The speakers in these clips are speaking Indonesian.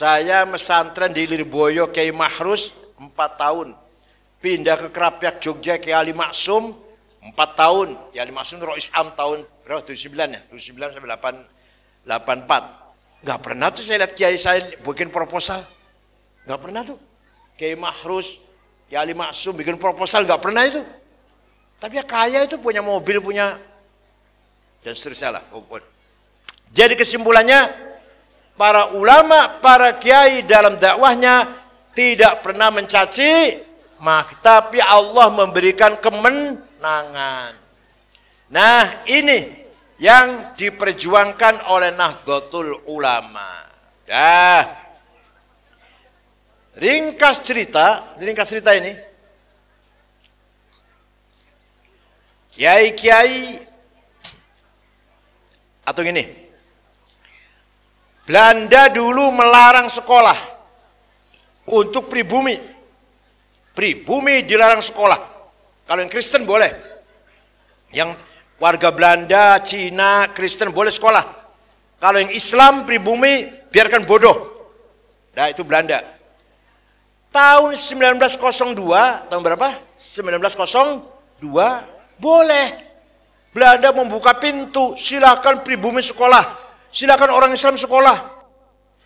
Saya mesantren di Lirboyo Kiai Mahrus 4 tahun. Pindah ke Krapyak Jogja Kiai Ali Maksum 4 tahun. Kiai Ali Maksum Rois Am tahun berapa? 79 ya? 79 sampai 84. Gak pernah tuh saya lihat kiai saya bikin proposal. Gak pernah tuh. Kiai Mahrus, Kiai Ali Maksum bikin proposal, gak pernah itu. Tapi ya kaya itu punya mobil, punya dan seterusnya lah. Jadi kesimpulannya, para ulama, para kiai dalam dakwahnya tidak pernah mencaci, tapi Allah memberikan kemenangan. Nah, ini yang diperjuangkan oleh Nahdlatul Ulama. Ya. Ringkas cerita ini, kiai-kiai atau gini, Belanda dulu melarang sekolah untuk pribumi. Pribumi dilarang sekolah. Kalau yang Kristen boleh. Yang warga Belanda, Cina, Kristen boleh sekolah. Kalau yang Islam, pribumi, biarkan bodoh. Nah, itu Belanda. Tahun 1902, tahun berapa? 1902, boleh. Belanda membuka pintu, silakan pribumi sekolah. Silakan orang Islam sekolah.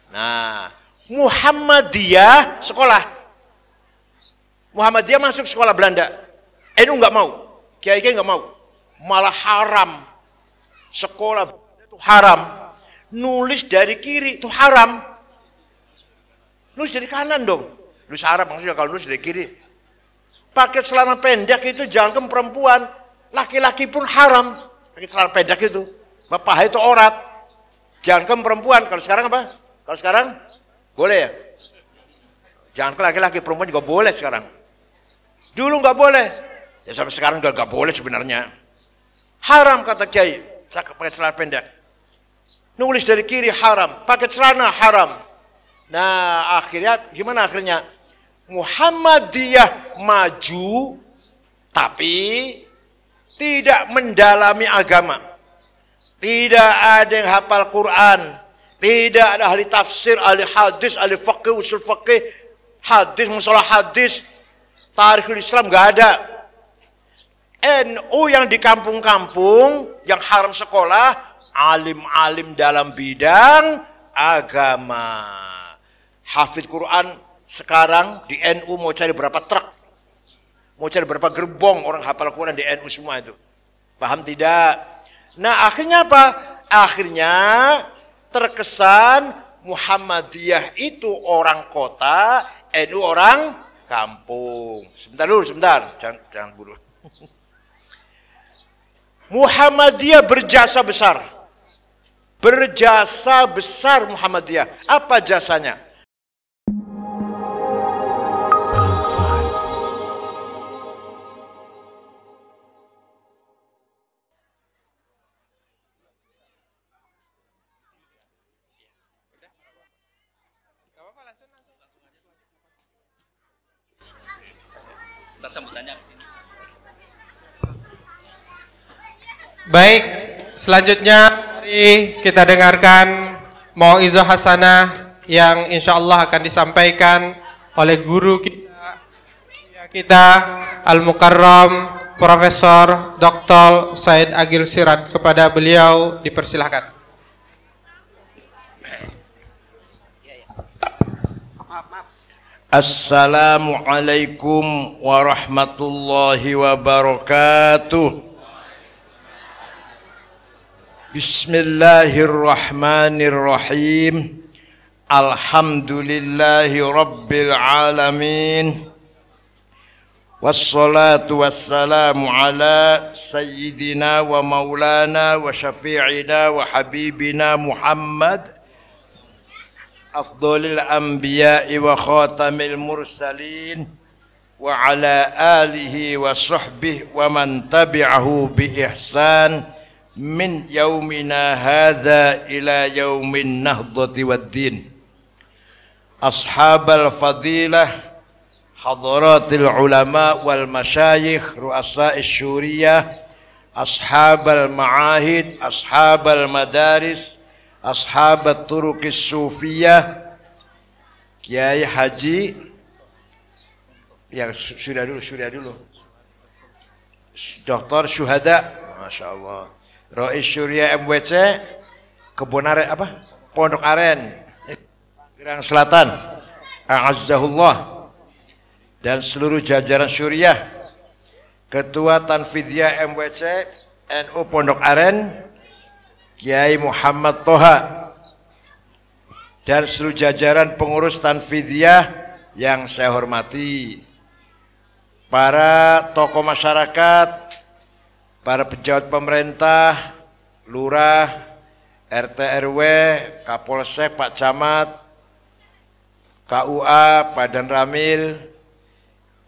Nah, Muhammadiyah sekolah. Muhammadiyah masuk sekolah Belanda. NU nggak mau, kiai-kiai nggak mau, malah haram. Sekolah itu haram. Nulis dari kiri itu haram. Nulis dari kanan dong. Nulis Arab maksudnya, kalau nulis dari kiri. Pakai celana pendek itu jangan perempuan. Laki-laki pun haram. Pakai celana pendek itu. Paha itu aurat. Jangan perempuan. Kalau sekarang apa? Kalau sekarang boleh ya? Jangan ke laki-laki, perempuan juga boleh sekarang. Dulu nggak boleh. Ya sampai sekarang juga nggak boleh sebenarnya. Haram kata kiai. Pakai celana pendek. Nulis dari kiri haram. Pakai celana haram. Nah akhirnya gimana akhirnya? Muhammadiyah maju tapi tidak mendalami agama. Tidak ada yang hafal Quran, tidak ada ahli tafsir, ahli hadis, ahli fikih, usul fikih, hadis, masalah hadis, tarikhul Islam nggak ada. NU yang di kampung-kampung yang haram sekolah, alim-alim dalam bidang agama. Hafid Quran sekarang di NU mau cari berapa truk, mau cari berapa gerbong orang hafal Quran di NU semua itu. Paham tidak? Nah akhirnya apa? Akhirnya terkesan Muhammadiyah itu orang kota, NU orang kampung. Sebentar dulu, sebentar. Jangan buru. Muhammadiyah berjasa besar. Berjasa besar Muhammadiyah. Apa jasanya? Baik, selanjutnya mari kita dengarkan mau'izah hasanah yang insya Allah akan disampaikan oleh guru kita Al-Mukarram Profesor Dr. Said Agil Sirat. Kepada beliau dipersilahkan. Assalamualaikum warahmatullahi wabarakatuh. Bismillahirrahmanirrahim. Alhamdulillahi rabbil alamin. Wassalatu wassalamu ala sayyidina wa maulana wa syafi'ina wa habibina Muhammad afdhalil anbiya'i wa khatamil mursalin wa ala alihi wa sahbihi wa man tabi'ahu bi ihsan min yaumina hadza ila yaumin nahdhati waddin. Ashabal fadilah, hadaratil ulama wal masyayikh, ru'asa'is syuriyah, ashabal ma'ahid, ashabal madaris, ashabat turuqis sufiyah, Kiai Haji yang sudah dulu. Dr. Syuhada, Masya Allah. Rois Syuria MWC, Kebun Aren apa? Pondok Aren, Gerang Selatan, A'azzahullah, dan seluruh jajaran Syuriah, Ketua Tanfidiyah MWC NU Pondok Aren, Kiai Muhammad Toha, dan seluruh jajaran pengurus Tanfidiyah yang saya hormati, para tokoh masyarakat, para pejabat pemerintah, lurah, RT RW, Kapolsek, Pak Camat, KUA, Badan Ramil,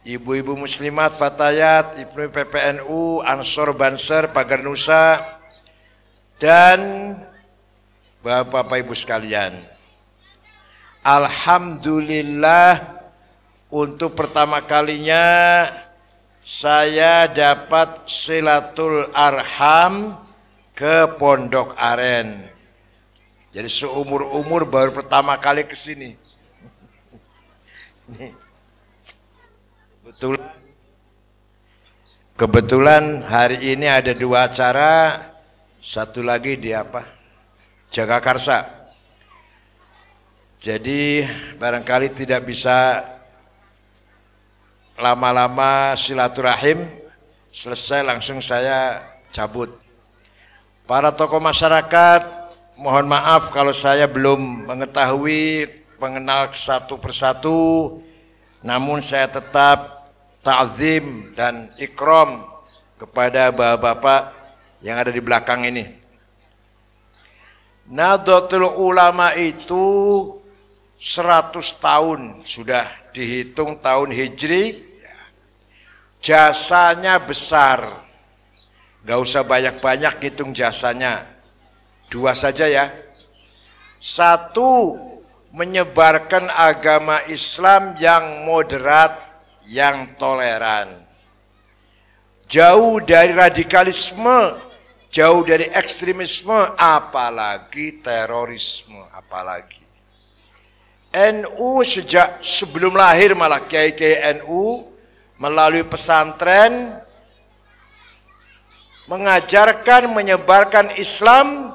ibu-ibu muslimat, fatayat, ibu PPNU, Ansor Banser, Pagar Nusa, dan bapak-bapak ibu sekalian. Alhamdulillah, untuk pertama kalinya saya dapat silatul arham ke Pondok Aren. Jadi seumur-umur baru pertama kali ke sini. Kebetulan hari ini ada 2 acara, satu lagi di apa? Jagakarsa. Jadi barangkali tidak bisa lama-lama silaturahim, selesai langsung saya cabut. Para tokoh masyarakat, mohon maaf kalau saya belum mengetahui, mengenal satu persatu, namun saya tetap ta'zim dan ikram kepada bapak-bapak yang ada di belakang ini. Nahdlatul Ulama itu 100 tahun sudah dihitung tahun Hijri, jasanya besar, gak usah banyak-banyak hitung jasanya, 2 saja ya. 1, menyebarkan agama Islam yang moderat, yang toleran, jauh dari radikalisme, jauh dari ekstremisme, apalagi terorisme, apalagi. NU sejak sebelum lahir malah kiai-kiai NU melalui pesantren mengajarkan, menyebarkan Islam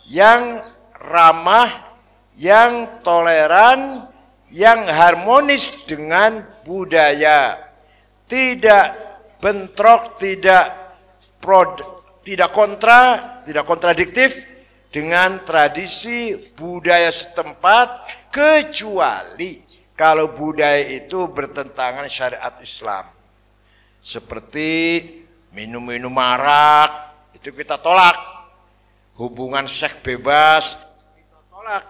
yang ramah, yang toleran, yang harmonis dengan budaya, tidak bentrok, tidak kontradiktif dengan tradisi budaya setempat, kecuali kalau budaya itu bertentangan syariat Islam. Seperti minum-minum arak, itu kita tolak. Hubungan seks bebas, kita tolak.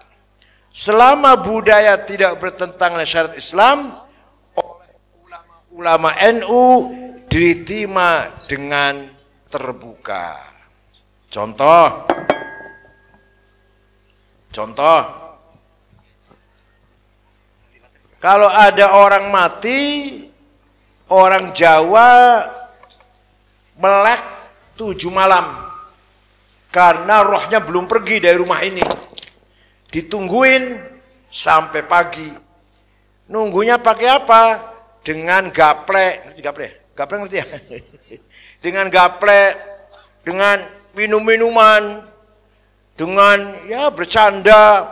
Selama budaya tidak bertentangan syariat Islam, oleh ulama-ulama NU diterima dengan terbuka. Contoh, kalau ada orang mati, orang Jawa melek 7 malam karena rohnya belum pergi dari rumah ini. Ditungguin sampai pagi. Nunggunya pakai apa? Dengan gaplek. Ngerti gaplek? Gaplek ngerti ya? Dengan gaplek, dengan minum-minuman, dengan ya bercanda,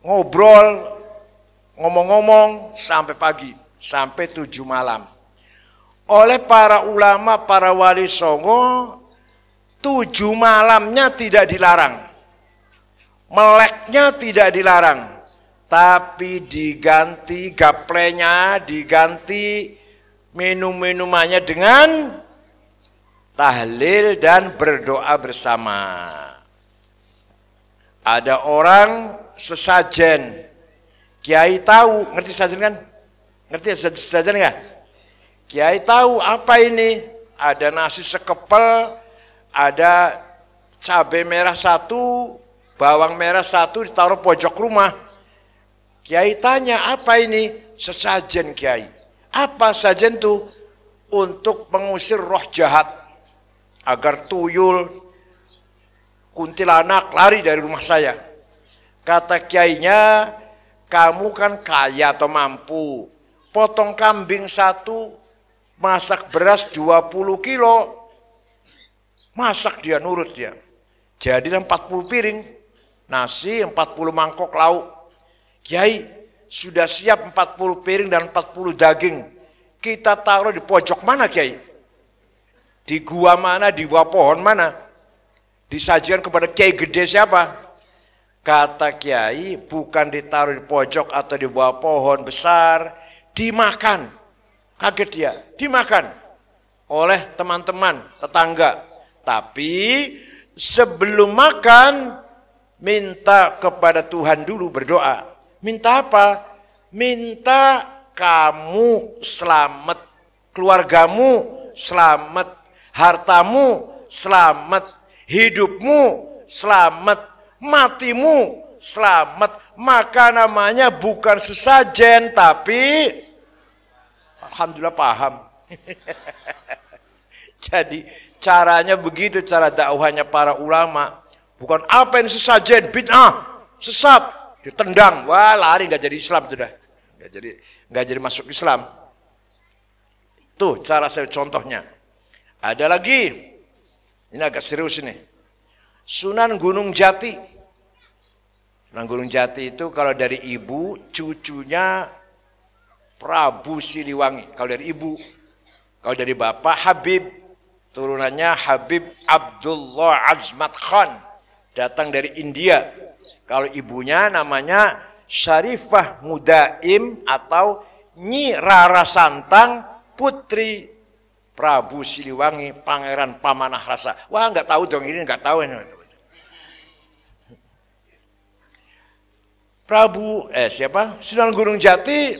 ngobrol, ngomong-ngomong sampai pagi, sampai 7 malam. Oleh para ulama, para wali songo, 7 malamnya tidak dilarang, meleknya tidak dilarang, tapi diganti gaplenya, diganti minum-minumannya dengan tahlil dan berdoa bersama. Ada orang sesajen, kiai tahu, ngerti sesajen kan? Ngerti sesajen enggak? Kiai tahu apa ini? Ada nasi sekepel, ada cabai merah 1, bawang merah 1 ditaruh pojok rumah. Kiai tanya, apa ini? Sesajen kiai. Apa sesajen itu? Untuk mengusir roh jahat, agar tuyul, kuntilanak lari dari rumah saya. Kata kiainya, Kamu kan kaya atau mampu. Potong kambing 1, masak beras 20 kilo. Masak dia, nurut dia. Jadi 40 piring. Nasi, 40 mangkok lauk. Kiai, sudah siap 40 piring dan 40 daging. Kita taruh di pojok mana, Kiai? Di gua mana, di bawah pohon mana? Disajikan kepada Kiai gede siapa? Kata Kiai, bukan ditaruh di pojok atau di bawah pohon besar, dimakan. Kaget dia, dimakan oleh teman-teman, tetangga. Tapi sebelum makan, minta kepada Tuhan dulu berdoa. Minta apa? Minta kamu selamat, keluargamu selamat, hartamu selamat, hidupmu selamat, matimu selamat. Maka namanya bukan sesajen, tapi alhamdulillah paham. Jadi caranya begitu, cara dakwahnya para ulama. Bukan apa yang sesajen, bid'ah, sesat, ditendang, wah lari nggak jadi Islam sudah, nggak jadi masuk Islam. Tuh cara saya contohnya. Ada lagi, ini agak serius ini. Sunan Gunung Jati. Sunan Gunung Jati itu kalau dari ibu, cucunya Prabu Siliwangi. Kalau dari ibu, kalau dari bapak Habib, turunannya Habib Abdullah Azmat Khan, datang dari India. Kalau ibunya namanya Syarifah Mudaim atau Nyi Rara Santang, putri Prabu Siliwangi, Pangeran Pamanah Rasa. Wah nggak tahu dong, ini nggak tahu ini. Sunan Gunung Jati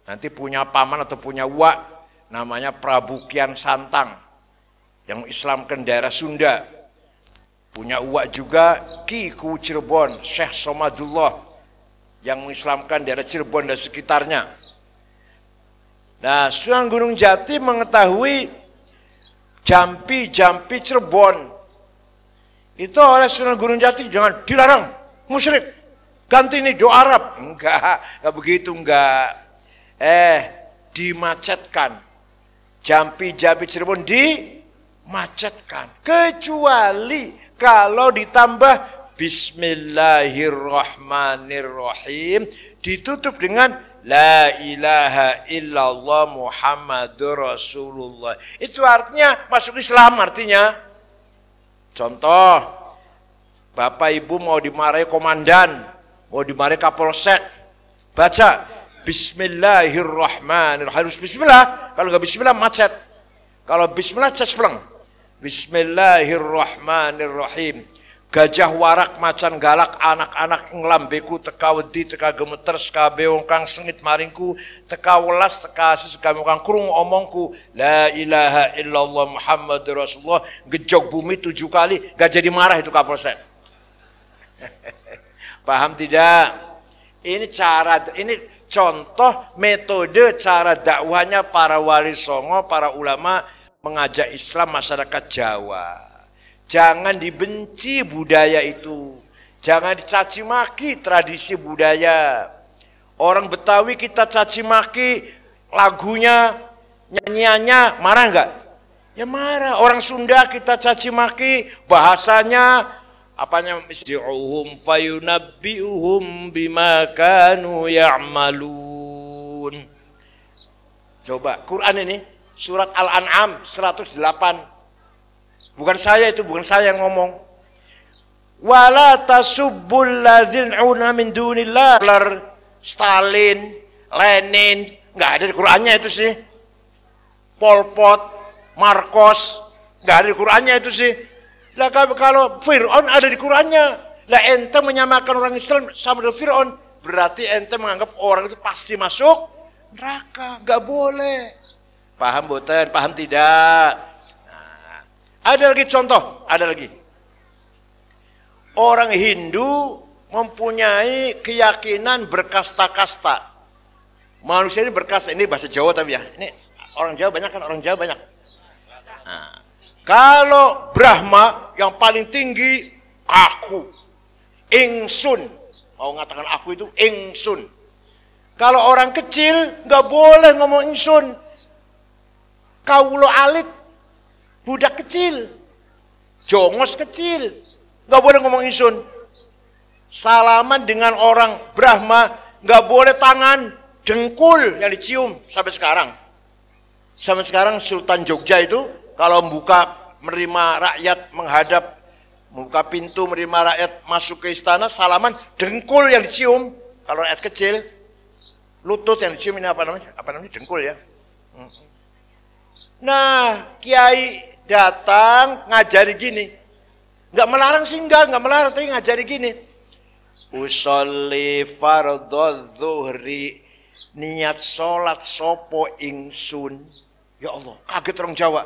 nanti punya paman atau punya uak namanya Prabu Kian Santang yang Islamkan daerah Sunda. Punya uak juga Ki Ku Cirebon, Syekh Somadullah yang mengislamkan daerah Cirebon dan sekitarnya. Nah, Sunan Gunung Jati mengetahui jampi-jampi Cirebon itu oleh Sunan Gunung Jati jangan dilarang, musyrik, ganti ini doa Arab. Enggak begitu, enggak. Dimacetkan. Jampi-jampi Cirebon dimacetkan. Kecuali kalau ditambah Bismillahirrahmanirrahim, ditutup dengan La ilaha illallah Muhammadur Rasulullah. Itu artinya masuk Islam artinya. Contoh, Bapak Ibu mau dimarahi komandan, mau dimarahi kapolsek, baca Bismillahirrahmanirrahim. Harus Bismillah, kalau nggak Bismillah macet. Kalau Bismillah cespleng. Bismillahirrahmanirrahim. Gajah warak macan galak anak-anak nglambeku teka wedi teka gemeter seka beongkang sengit maringku teka welas teka asis seka mukang krung omongku la ilaha illallah Muhammadur Rasulullah. Gejok bumi 7 kali, gak jadi marah itu kapolsek. Paham tidak? Ini contoh metode cara dakwahnya para wali songo, para ulama mengajak Islam masyarakat Jawa. Jangan dibenci budaya itu. Jangan dicaci maki tradisi budaya. Orang Betawi kita caci maki lagunya, nyanyiannya, marah enggak? Ya marah. Orang Sunda kita caci maki bahasanya, apanya? Isdi'uhum fayunabbi'uhum bima kanu ya'malun. Coba Quran ini surat Al-An'am 108. Bukan saya yang ngomong. Wala tasubbul ladzina min dunillah. Stalin, Lenin, enggak ada di Qur'annya itu sih. Pol Pot, Marcos, enggak ada di Qur'annya itu sih. Lah kalau Fir'aun ada di Qur'annya. Lah ente menyamakan orang Islam sama dengan Fir'aun, berarti ente menganggap orang itu pasti masuk neraka. Enggak boleh. Paham boten? Paham tidak? Ada lagi contoh, ada lagi. Orang Hindu mempunyai keyakinan berkasta-kasta. Manusia ini berkasta, ini bahasa Jawa tapi ya. Ini orang Jawa banyak kan, orang Jawa banyak. Nah, kalau Brahma yang paling tinggi, aku, ingsun, Mau mengatakan aku itu ingsun. Kalau orang kecil nggak boleh ngomong ingsun. Kaulo alit, budak kecil, jongos kecil, nggak boleh ngomong ingsun. Salaman dengan orang Brahma nggak boleh tangan, dengkul yang dicium sampai sekarang. Sampai sekarang Sultan Jogja itu kalau menerima rakyat menghadap, membuka pintu menerima rakyat masuk ke istana, salaman dengkul yang dicium. Kalau rakyat kecil, lutut yang dicium ini apa namanya? Apa namanya? Dengkul ya. Nah, kiai datang ngajari gini. Nggak melarang sih, nggak melarang, tapi ngajari gini. Usolli fardhu zuhri, niat sholat sopo ingsun. Ya Allah, kaget orang Jawa.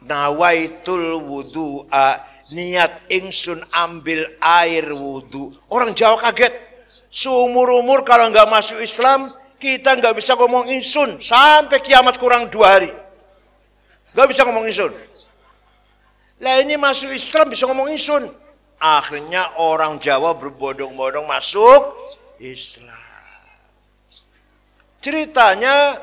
Nawaitul wudu'a, niat ingsun ambil air wudu. Orang Jawa kaget. Seumur-umur kalau nggak masuk Islam, kita nggak bisa ngomong ingsun sampai kiamat kurang 2 hari. Nggak bisa ngomong ingsun. Lah ini masuk Islam bisa ngomong ingsun. Akhirnya orang Jawa berbondong-bondong masuk Islam. Ceritanya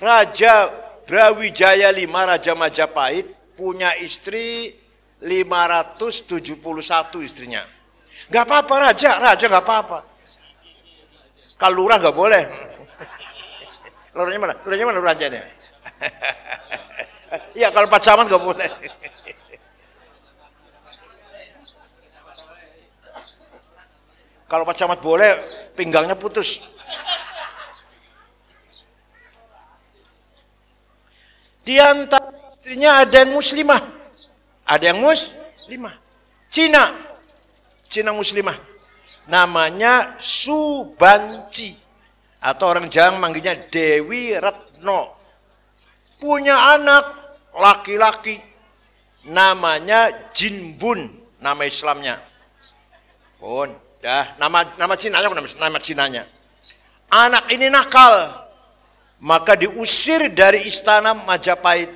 Raja Brawijaya V, Raja Majapahit, punya istri 571 istrinya. Gak apa-apa raja gak apa-apa. Kalau lurah gak boleh. Lurahnya mana? Lurahnya mana lurahnya? Iya, kalau Pak Camat gak boleh. Kalau Pak Camat boleh, pinggangnya putus. Di antara istrinya ada yang muslimah. Ada yang muslimah. Cina muslimah. Namanya Subanci. Atau orang Jawa manggilnya Dewi Retno. Punya anak laki-laki. Namanya Jinbun. Nama Islamnya. Pun. Ya, nama Cinanya. Anak ini nakal. Maka diusir dari istana Majapahit.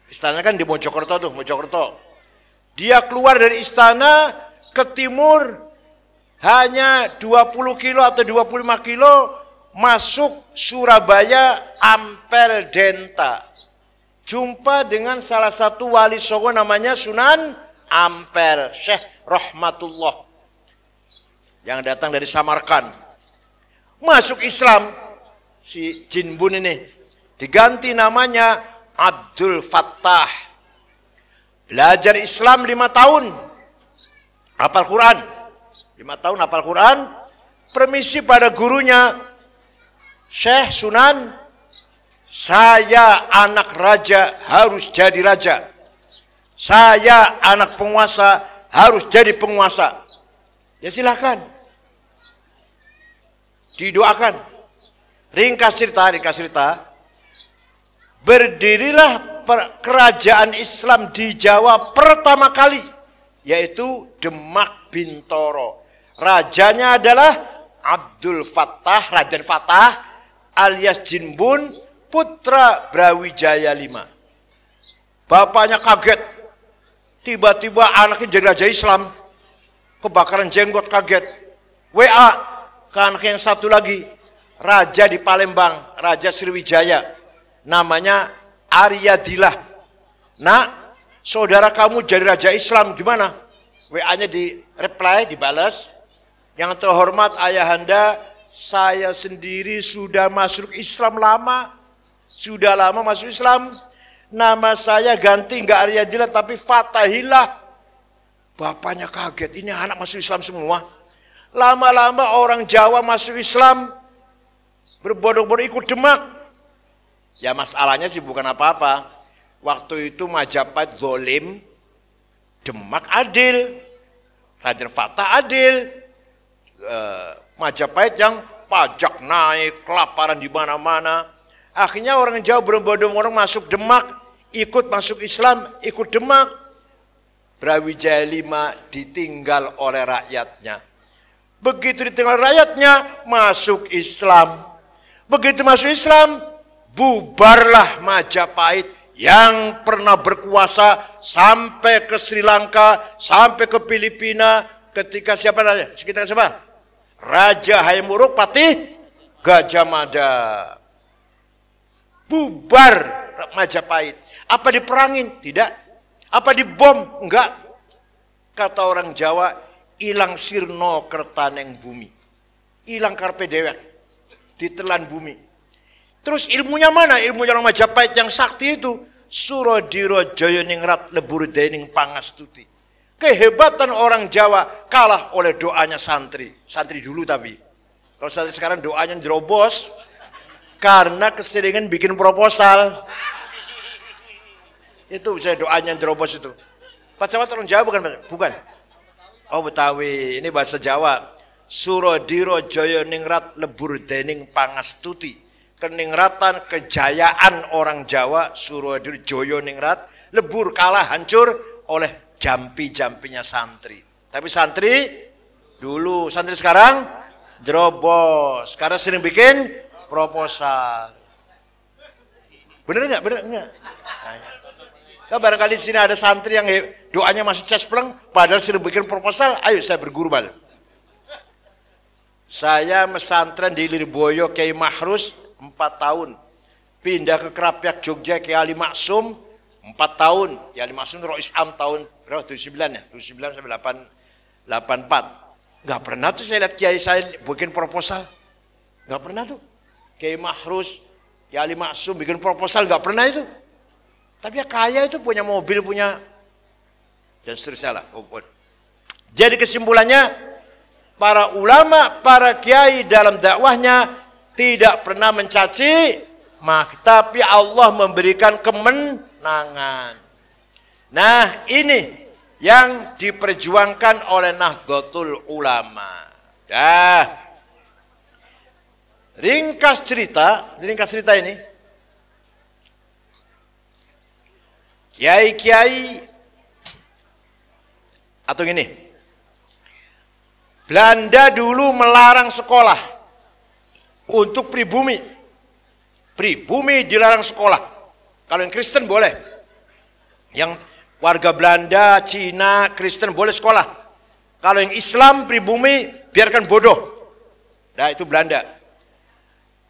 Istananya kan di Mojokerto tuh, Mojokerto. Dia keluar dari istana ke timur hanya 20 kilo atau 25 kilo masuk Surabaya Ampel Denta. Jumpa dengan salah satu wali songo namanya Sunan Ampel, Syekh Rahmatullah. Yang datang dari Samarkand. Masuk Islam. Si Jinbun ini diganti namanya Abdul Fattah. Belajar Islam 5 tahun, hafal Quran. 5 tahun hafal Quran. Permisi pada gurunya, Syekh Sunan, saya anak raja harus jadi raja. Saya anak penguasa harus jadi penguasa. Ya silakan. Didoakan. Ringkas cerita, berdirilah kerajaan Islam di Jawa pertama kali, yaitu Demak Bintoro. Rajanya adalah Abdul Fattah, Raden Fattah alias Jinbun, putra Brawijaya V. Bapaknya kaget, tiba-tiba anaknya jadi raja Islam, kebakaran jenggot kaget. WA ke anak yang satu lagi, raja di Palembang, Raja Sriwijaya, namanya Aryadilah. Nah, saudara kamu jadi raja Islam gimana? WA-nya di reply, dibalas. Yang terhormat ayahanda, saya sendiri sudah masuk Islam lama. Sudah lama masuk Islam. Nama saya ganti nggak Aryadilah tapi Fatahillah. Bapaknya kaget, ini anak masuk Islam semua. Lama-lama orang Jawa masuk Islam, berbondong-bondong ikut Demak. Ya masalahnya sih bukan apa-apa. Waktu itu Majapahit zolim, Demak adil, Raden Fattah adil. Majapahit yang pajak naik, kelaparan di mana-mana. Akhirnya orang Jawa berbondong-bondong masuk Demak, ikut masuk Islam, ikut Demak. Brawijaya V ditinggal oleh rakyatnya. Begitu ditinggal rakyatnya, masuk Islam. Begitu masuk Islam, bubarlah Majapahit yang pernah berkuasa sampai ke Sri Lanka, sampai ke Filipina. Ketika siapa? Raja Haimuruk Patih Gajah Mada. Bubar Majapahit. Apa diperangin? Tidak. Apa dibom? Enggak. Kata orang Jawa, ilang sirno kertaneng bumi. Ilang karpe dewek. Ditelan bumi. Terus ilmunya mana? Ilmunya orang Majapahit yang sakti itu. Surodiro Joyoningrat lebur dening pangastuti. Kehebatan orang Jawa kalah oleh doanya santri. Santri dulu tapi. Kalau santri sekarang doanya jerobos. Karena keseringan bikin proposal. Itu saya doanya jerobos itu. Pak Jawa orang Jawa bukan? Bukan. Oh Betawi. Ini bahasa Jawa. Surodiro Joyoningrat lebur dening pangastuti. Keningratan, kejayaan orang Jawa, Surodiro Joyoningrat, lebur kalah hancur oleh jampi-jampinya santri. Tapi santri dulu, santri sekarang jerobos. Karena sering bikin proposal. Bener nggak? Bener nggak? Nah, barangkali di sini ada santri yang doanya masih cespleng, padahal sering bikin proposal. Ayo saya berguru balik. Saya mesantren di Lirboyo Kiai Mahrus 4 tahun. Pindah ke Krapyak Jogja Kiai Ali Maksum 4 tahun. Kiai Ali Maksum Rois Am tahun 79 ya, 79 sampai 84. Enggak pernah tuh saya lihat kiai saya bikin proposal. Enggak pernah tuh. Kiai Mahrus, Kiai Ali Maksum bikin proposal enggak pernah itu. Tapi ya kaya itu punya mobil, punya dan seterusnya lah. Jadi kesimpulannya, para ulama, para kiai dalam dakwahnya tidak pernah mencaci maki, tapi Allah memberikan kemenangan. Nah, ini yang diperjuangkan oleh Nahdlatul Ulama. Dah. Ringkas cerita ini. Kiai-kiai atau gini. Belanda dulu melarang sekolah untuk pribumi. Pribumi dilarang sekolah. Kalau yang Kristen boleh. Yang warga Belanda, Cina, Kristen boleh sekolah. Kalau yang Islam, pribumi, biarkan bodoh. Nah itu Belanda.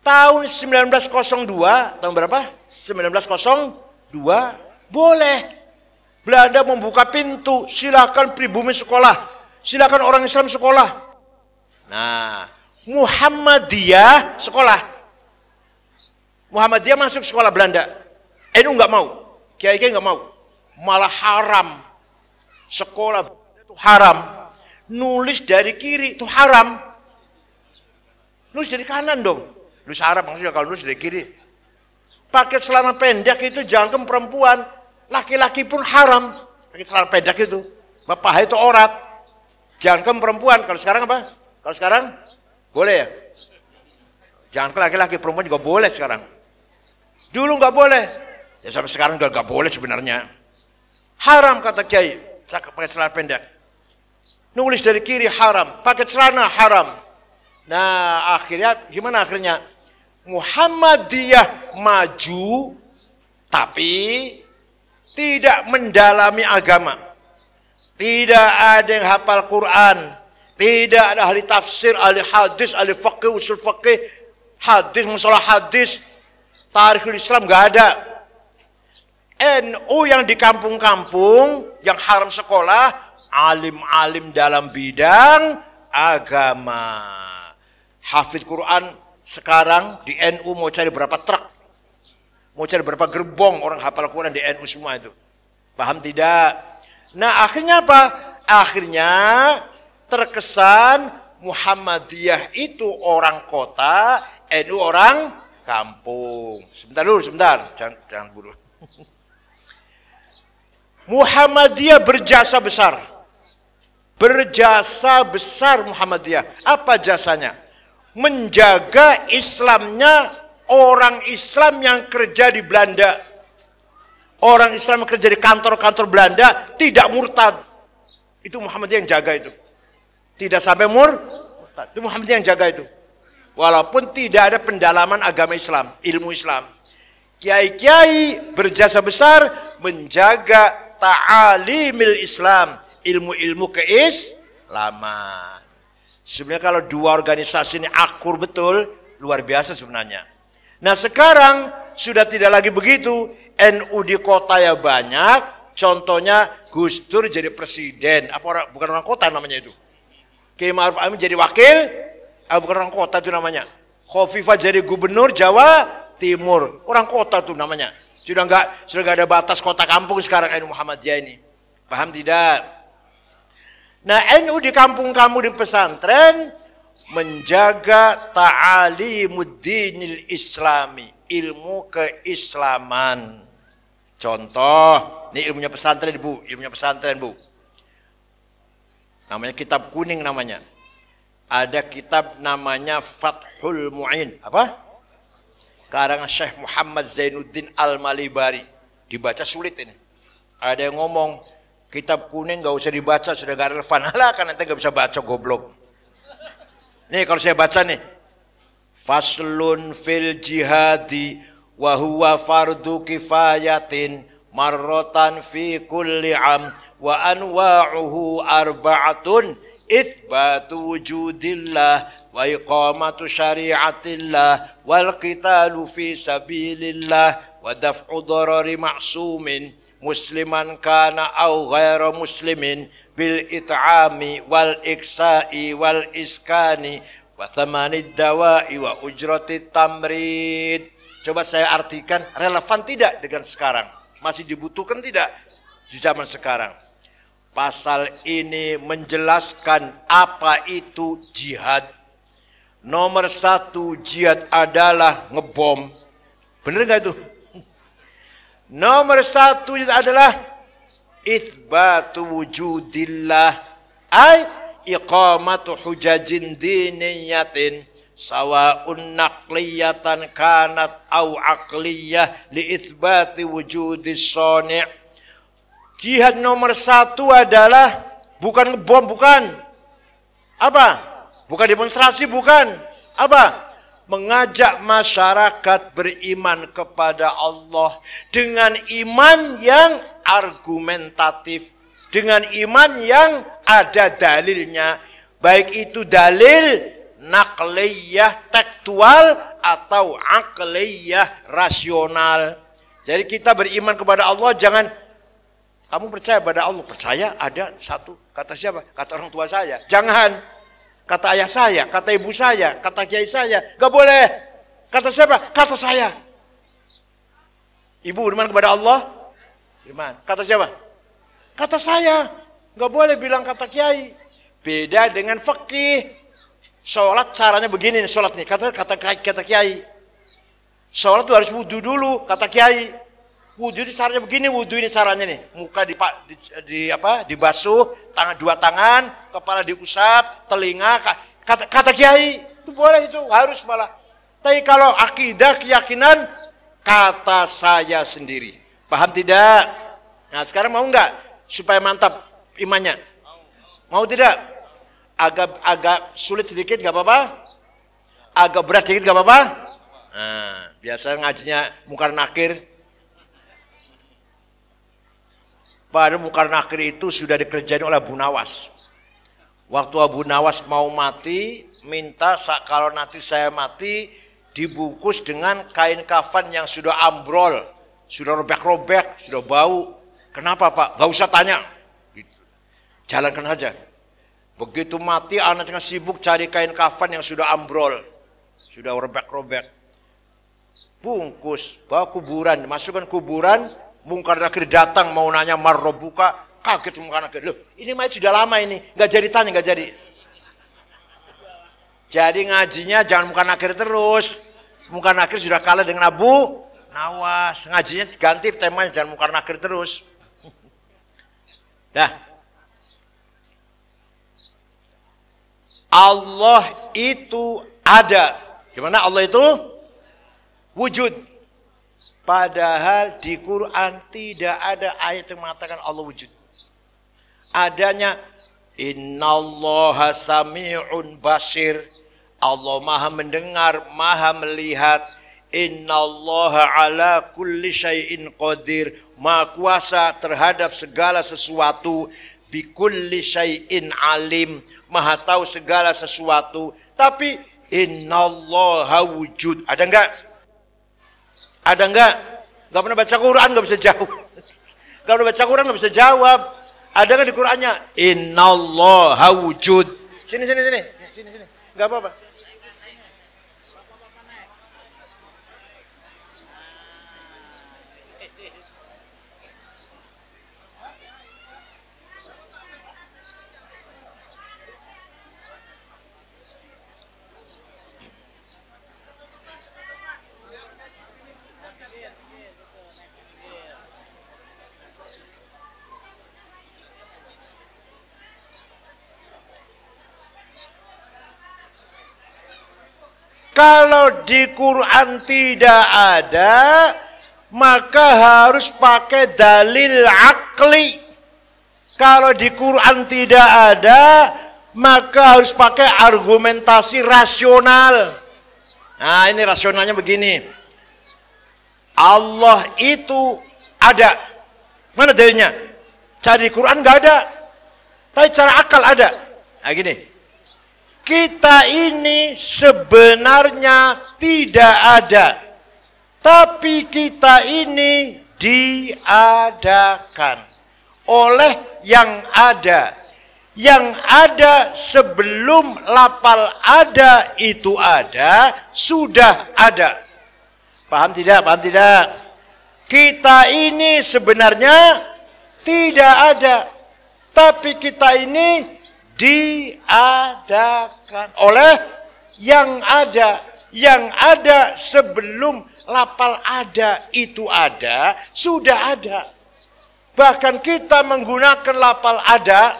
Tahun 1902, tahun berapa? 1902, boleh. Belanda membuka pintu, silakan pribumi sekolah. Silakan orang Islam sekolah. Nah, Muhammadiyah sekolah. Muhammadiyah masuk sekolah Belanda. NU nggak mau, kiai-kiai nggak mau, malah haram. Sekolah itu haram. Nulis dari kiri itu haram. Nulis dari kanan dong. Nulis Arab maksudnya kalau nulis dari kiri. Pakai celana pendek itu jangan perempuan, laki-laki pun haram. Pakai celana pendek itu, bapak itu aurat. Jangan perempuan. Kalau sekarang apa? Kalau sekarang boleh ya. Jangan ke laki-laki, perempuan juga boleh sekarang. Dulu nggak boleh. Ya sampai sekarang juga nggak boleh sebenarnya. Haram kata kiai. Pakai celana pendek. Nulis dari kiri haram. Pakai celana haram. Nah akhirnya gimana akhirnya? Muhammadiyah maju tapi tidak mendalami agama. Tidak ada yang hafal Quran. Tidak ada ahli tafsir, ahli hadis, ahli fakih, usul fakih, hadis, masalah hadis, tarikhul Islam nggak ada. NU yang di kampung-kampung yang haram sekolah, alim-alim dalam bidang agama. Hafid Quran sekarang di NU mau cari berapa truk, mau cari berapa gerbong orang hafal Quran di NU semua itu. Paham tidak? Nah akhirnya apa? Akhirnya terkesan Muhammadiyah itu orang kota, NU orang kampung. Sebentar dulu, sebentar. Jangan buru. Muhammadiyah berjasa besar. Berjasa besar Muhammadiyah. Apa jasanya? Menjaga Islamnya orang Islam yang kerja di Belanda. Orang Islam yang kerja di kantor-kantor Belanda tidak murtad. Itu Muhammadiyah yang jaga itu. Tidak sampai murtad. Itu Muhammadiyah yang jaga itu. Walaupun tidak ada pendalaman agama Islam, ilmu Islam. Kiai-kiai berjasa besar menjaga ta'alimil Islam, ilmu-ilmu keislaman. Sebenarnya kalau dua organisasi ini akur betul, luar biasa sebenarnya. Nah sekarang sudah tidak lagi begitu. NU di kota ya banyak. Contohnya Gus Dur jadi presiden. Bukan orang kota namanya itu. Kiai Ma'ruf Amin jadi wakil. Bukan orang kota itu namanya. Khofifah jadi gubernur Jawa Timur. Orang kota tuh namanya. Sudah nggak ada batas kota kampung sekarang NU Muhammadiyah ini. Paham tidak? Nah NU di kampung-kampung di pesantren menjaga ta'alimuddinil islami, ilmu keislaman. Contoh, ini ilmunya pesantren Bu, ilmunya pesantren Bu. Namanya kitab kuning namanya. Ada kitab namanya Fathul Mu'in. Apa? Karangan Syekh Muhammad Zainuddin Al-Malibari. Dibaca sulit ini. Ada yang ngomong, kitab kuning gak usah dibaca, sudah gak relevan. Alah kan nanti gak bisa baca, goblok. Nih kalau saya baca nih. Faslun fil jihadi wa huwa fardu kifayatin marratan fi kulli am wa anwa'uhu arba'atun itsbatu wujudillah wa iqamatu syari'atillah wal qitalu fi sabilillah wa daf'u darari ma'sumin musliman kana au ghaira muslimin bil it'ami wal iksa'i wal iskani wa thamanid dawa'i wa ujratit tamrid. Coba saya artikan, relevan tidak dengan sekarang? Masih dibutuhkan tidak di zaman sekarang? Pasal ini menjelaskan apa itu jihad. Nomor satu, jihad adalah ngebom. Bener gak itu? Nomor satu adalah itsbatu wujudillah ay iqamatu hujajin diniyatin sawa'un naqliyatan kanat au aqliyah li itsbati wujudis shani'. Jihad nomor satu adalah bukan ngebom, bukan. Apa? Bukan demonstrasi, bukan. Apa? Mengajak masyarakat beriman kepada Allah dengan iman yang argumentatif, dengan iman yang ada dalilnya, baik itu dalil naqliyah tekstual atau aqliyah rasional. Jadi kita beriman kepada Allah, jangan kamu percaya pada Allah, percaya ada satu, kata siapa? Kata orang tua saya. Jangan. Kata ayah saya, kata ibu saya, kata kiai saya, gak boleh. Kata siapa? Kata saya. Ibu beriman kepada Allah? Beriman. Kata siapa? Kata saya. Gak boleh bilang kata kiai. Beda dengan fikih. Sholat caranya begini nih, sholat nih. Kata kiai. Sholat itu harus wudu dulu, kata kiai. Wudu ini caranya begini, wudu ini caranya nih. Muka dibasuh, dua tangan, kepala diusap, telinga, kata kiai. Itu boleh, itu harus malah. Tapi kalau akidah, keyakinan, kata saya sendiri. Paham tidak? Nah sekarang mau nggak supaya mantap imannya? Mau tidak? Agak sulit sedikit nggak apa-apa? Agak berat sedikit nggak apa-apa? Nah, biasa ngajinya Munkar Nakir. Pada Munkar Nakir itu sudah dikerjain oleh Abu Nawas. Waktu Abu Nawas mau mati, minta kalau nanti saya mati dibungkus dengan kain kafan yang sudah ambrol, sudah robek-robek, sudah bau. Kenapa Pak? Gak usah tanya. Gitu. Jalankan aja. Begitu mati anaknya sibuk cari kain kafan yang sudah ambrol, sudah robek-robek. Bungkus, bawa kuburan, masukkan kuburan. Munkar Nakir datang mau nanya marrobuka, kaget Munkar Nakir. Loh, ini mayat sudah lama ini, nggak jadi tanya, nggak jadi. Jadi ngajinya jangan Munkar Nakir terus. Munkar Nakir sudah kalah dengan Abu Nawas. Ngajinya ganti temanya, jangan Munkar Nakir terus. Dah. Allah itu ada. Gimana Allah itu? Wujud. Padahal di Quran tidak ada ayat yang mengatakan Allah wujud. Adanya innallaha sami'un basir. Allah maha mendengar, maha melihat. Innallaha ala kulli syai'in qadir. Maha kuasa terhadap segala sesuatu. bikulli syai'in alim, maha tahu segala sesuatu. Tapi innallaha wujud. Ada enggak? Ada enggak? Enggak pernah baca Quran enggak bisa jawab. Enggak pernah baca Quran enggak bisa jawab. Ada enggak di Qurannya? Innallaha wujud. Sini. Enggak apa-apa. Kalau di Quran tidak ada, maka harus pakai dalil akli. Kalau di Quran tidak ada, maka harus pakai argumentasi rasional. Nah, ini rasionalnya begini. Allah itu ada. Mana dalilnya? Cari di Quran nggak ada. Tapi cara akal ada. Nah, gini. Kita ini sebenarnya tidak ada, tapi kita ini diadakan oleh yang ada. Yang ada sebelum lapal ada itu ada, sudah ada. Paham tidak? Paham tidak? Kita ini sebenarnya tidak ada, tapi kita ini diadakan oleh yang ada. Yang ada sebelum lapal ada itu ada, sudah ada. Bahkan kita menggunakan lapal ada.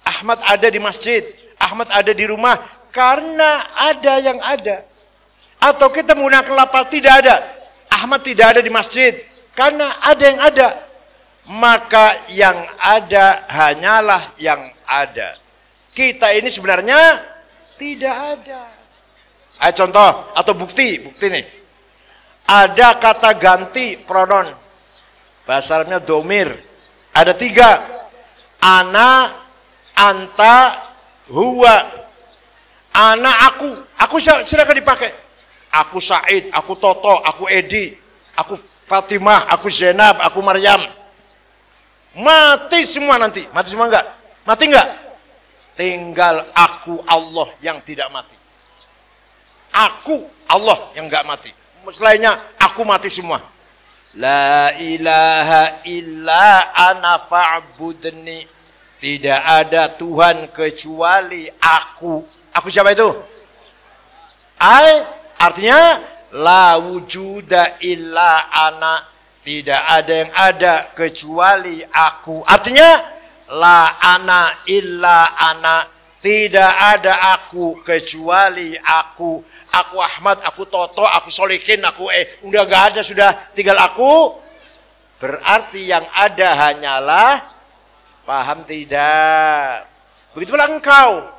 Ahmad ada di masjid, Ahmad ada di rumah, karena ada yang ada. Atau kita menggunakan lapal tidak ada, Ahmad tidak ada di masjid, karena ada yang ada. Maka yang ada hanyalah yang ada. Kita ini sebenarnya tidak ada. Ayo contoh atau bukti nih. Ada kata ganti pronoun, bahasa Arabnya domir. Ada 3. Ana, anta, huwa. Ana aku silakan dipakai. Aku Said, aku Toto, aku Edi, aku Fatimah, aku Zainab, aku Maryam. Mati semua nanti. Mati semua enggak? Mati enggak? Tinggal aku Allah yang tidak mati. Aku Allah yang enggak mati. Selainnya aku mati semua. La ilaha illa ana fa'budni. Tidak ada Tuhan kecuali aku. Aku siapa itu? Artinya la wujuda illa ana. Tidak ada yang ada kecuali aku. Artinya la ana illa ana. Tidak ada aku kecuali aku. Aku Ahmad, aku Toto, aku Solikin, aku udah gak ada, sudah tinggal aku. Berarti yang ada hanyalah, paham tidak? Begitulah engkau.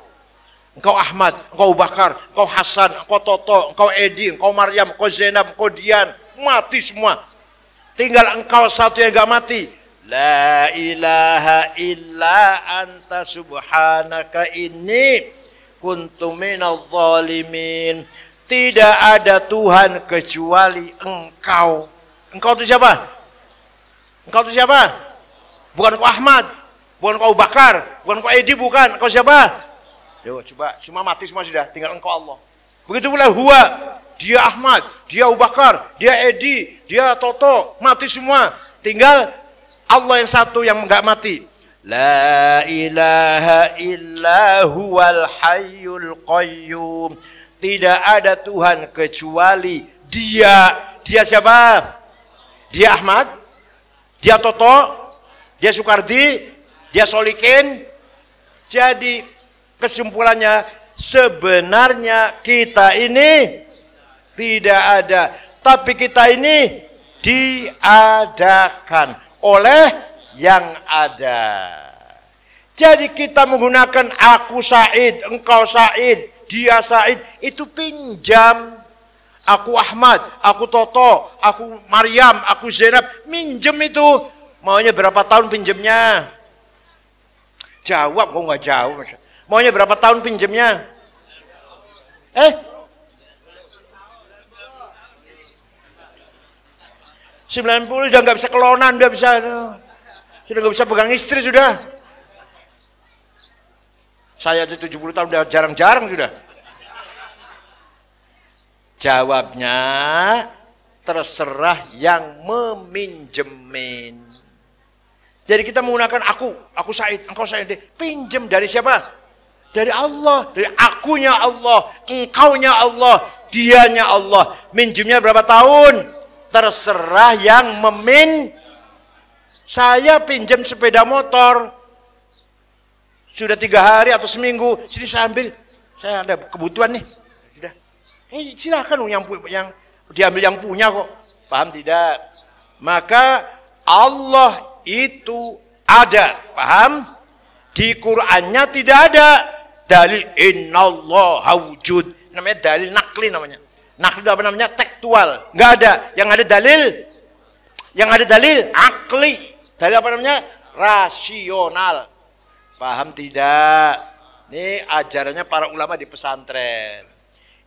Engkau Ahmad, engkau Bakar, engkau Hasan, engkau Toto, engkau Edi, engkau Maryam, engkau Zainab, engkau Dian. Mati semua. Tinggal engkau satu yang gak mati. La ilaha illa anta subhanaka inni kuntu minadh dhalimin. Tidak ada Tuhan kecuali engkau. Engkau itu siapa? Engkau itu siapa? Bukan engkau Ahmad, bukan engkau Bakar, bukan engkau Edi, bukan. Engkau siapa? Yo, coba, cuma mati semua sudah, tinggal engkau Allah. Begitu pula huwa, dia Ahmad, dia Abu Bakar, dia Edi, dia Toto, mati semua. Tinggal Allah yang satu yang enggak mati. La ilaha illa huwal hayyul qayyum. Tidak ada Tuhan kecuali Dia. Dia siapa? Dia Ahmad, dia Toto, dia Sukardi, dia Solikin. Jadi kesimpulannya sebenarnya kita ini tidak ada, tapi kita ini diadakan oleh yang ada. Jadi kita menggunakan aku Said, engkau Said, dia Said, itu pinjam. Aku Ahmad, aku Toto, aku Maryam, aku Zainab, minjem itu. Maunya berapa tahun pinjemnya? Jawab kok nggak jawab. Maunya berapa tahun pinjemnya? 90 udah nggak bisa kelonan, sudah nggak bisa pegang istri sudah. Saya 70 tahun udah jarang-jarang sudah. Jawabnya terserah yang meminjemin. Jadi kita menggunakan aku Said, engkau Said. Pinjem dari siapa? Dari Allah, dari akunya Allah, engkaunya Allah, dianya Allah. Minjemnya berapa tahun? Terserah yang Saya pinjam sepeda motor sudah 3 hari atau seminggu, sini saya ambil, saya ada kebutuhan nih, sudah. Silakan yang diambil yang punya kok, paham tidak? Maka Allah itu ada, paham? Di Qur'annya tidak ada dalil innallaha wujud, namanya dalil nakli namanya. Nakli apa namanya? Tekstual, nggak ada. Yang ada dalil akli. Dalil apa namanya? Rasional. Paham tidak? Ini ajarannya para ulama di pesantren.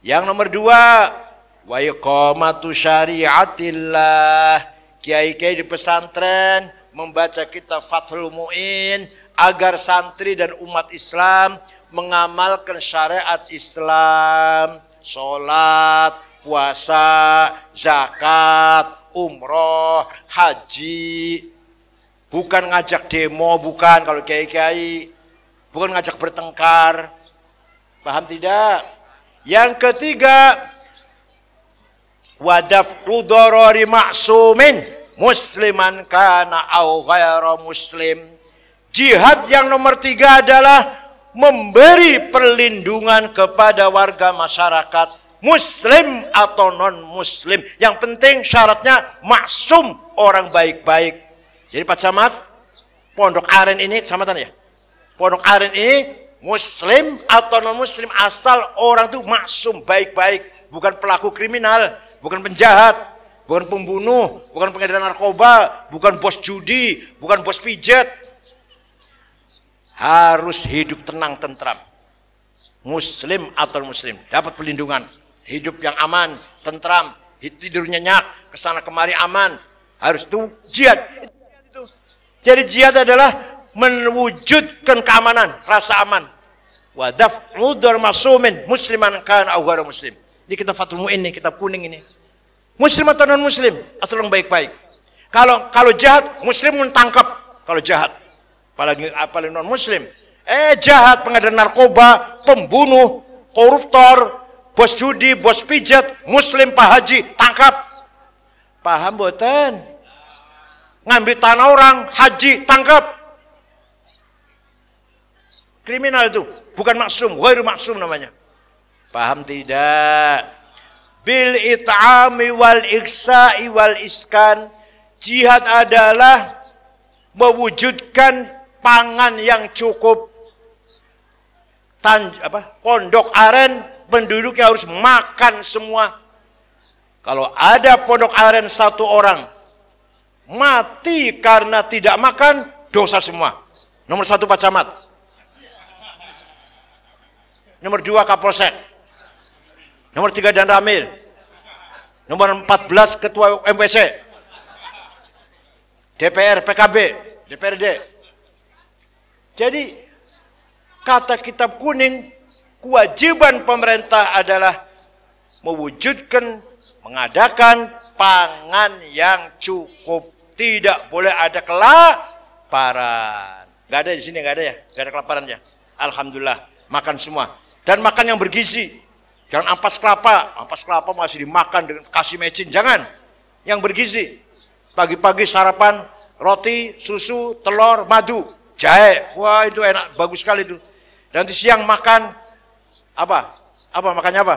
Yang nomor 2, wa iqamatu syariatillah. Kiai-kiai di pesantren membaca kitab Fathul Mu'in agar santri dan umat Islam mengamalkan syariat Islam. Sholat, puasa, zakat, umroh, haji. Bukan ngajak demo, bukan kalau kiai-kiai. Bukan ngajak bertengkar. Paham tidak? Yang ketiga, wadaf'u darari ma'sumin musliman kana au ghaira muslim. Jihad yang nomor 3 adalah memberi perlindungan kepada warga masyarakat muslim atau non muslim. Yang penting syaratnya maksum, orang baik-baik. Jadi Pak Camat, Pondok Aren ini kecamatan ya, Pondok Aren ini muslim atau non muslim asal orang itu maksum, baik-baik, bukan pelaku kriminal, bukan penjahat, bukan pembunuh, bukan pengedar narkoba, bukan bos judi, bukan bos pijat. Harus hidup tenang, tentram. Muslim atau muslim dapat perlindungan, hidup yang aman, tentram, tidur nyenyak, kesana kemari aman. Harus itu jihad. Jadi jihad adalah mewujudkan keamanan, rasa aman. Wa daf'u dar masumin musliman kan au ghairu muslim. Ini kitab Fathul Mu'in, ini kitab kuning ini. Muslim atau non muslim, asal yang baik-baik. Kalau jahat, muslim tangkap kalau jahat. Apalagi non muslim. Jahat, pengedar narkoba, pembunuh, koruptor, bos judi, bos pijat, muslim Pak Haji, tangkap. Paham boten? Ngambil tanah orang, haji, tangkap. Kriminal itu, bukan maksum, ghairu maksum namanya. Paham tidak? Bil it'ami wal iksa'i wal iskan. Jihad adalah mewujudkan pangan yang cukup. Pondok Aren penduduknya harus makan semua. Kalau ada Pondok Aren 1 orang mati karena tidak makan, dosa semua. Nomor 1 Pak Camat, nomor 2 Kapolsek, nomor 3 Dan Ramil, nomor 14 Ketua MPC, DPR, PKB, DPRD. Jadi kata kitab kuning, kewajiban pemerintah adalah mewujudkan, mengadakan pangan yang cukup. Tidak boleh ada kelaparan. Gak ada di sini, gak ada ya, gak ada kelaparan ya. Alhamdulillah, makan semua. Dan makan yang bergizi. Jangan ampas kelapa masih dimakan dengan kasih mecin, jangan. Yang bergizi. Pagi-pagi sarapan roti, susu, telur, madu, jahe. Wah, itu enak, bagus sekali itu. Nanti siang makan apa? Makannya apa?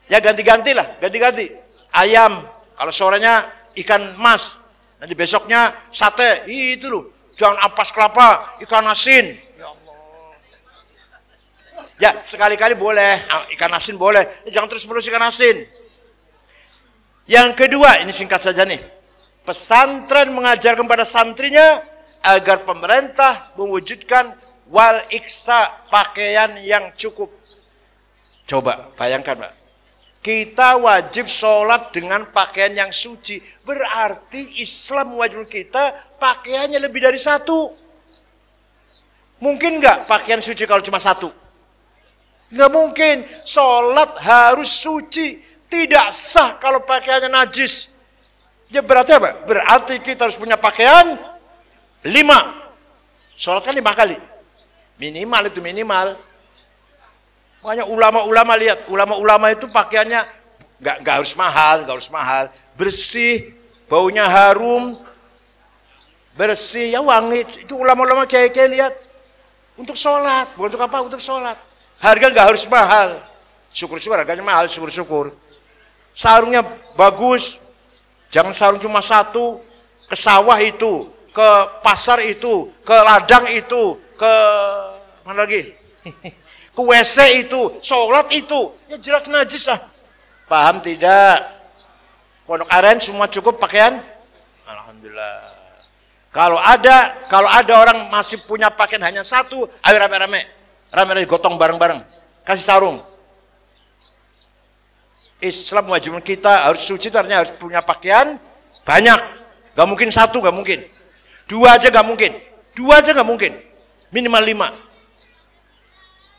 Ya ganti-ganti lah, ganti-ganti. Ayam, kalau sorenya ikan mas, nanti besoknya sate. Itu loh, jangan ampas kelapa, ikan asin. Ya Allah. Ya sekali-kali boleh, ikan asin boleh, jangan terus-menerus ikan asin. Yang kedua, ini singkat saja nih. Pesantren mengajarkan pada santrinya agar pemerintah mewujudkan wal iksa, pakaian yang cukup. Coba bayangkan, Pak. Kita wajib sholat dengan pakaian yang suci. Berarti Islam mewajibkan kita pakaiannya lebih dari satu. Mungkin nggak pakaian suci kalau cuma satu? Nggak mungkin. Sholat harus suci. Tidak sah kalau pakaiannya najis. Ya berarti apa? Berarti kita harus punya pakaian 5. Sholat kan 5 kali. Minimal itu minimal. Makanya ulama-ulama lihat, ulama-ulama itu pakaiannya nggak harus mahal, bersih, baunya harum, bersih, ya wangi. Itu ulama-ulama kiai-kiai lihat untuk sholat, bukan untuk apa? Untuk sholat. Harga nggak harus mahal, syukur-syukur harganya mahal, syukur-syukur. Sarungnya bagus, jangan sarung cuma satu, ke sawah itu, ke pasar itu, ke ladang itu, ke mana lagi? Ke WC itu, sholat itu, ya jelas najis lah. Paham tidak? Pondok Aren semua cukup pakaian? Alhamdulillah. Kalau ada orang masih punya pakaian hanya satu, ayo rame-rame gotong bareng-bareng, kasih sarung. Islam wajibkan kita harus suci, itu artinya harus punya pakaian banyak. Gak mungkin satu, gak mungkin. 2 aja gak mungkin. 2 aja gak mungkin. Minimal 5.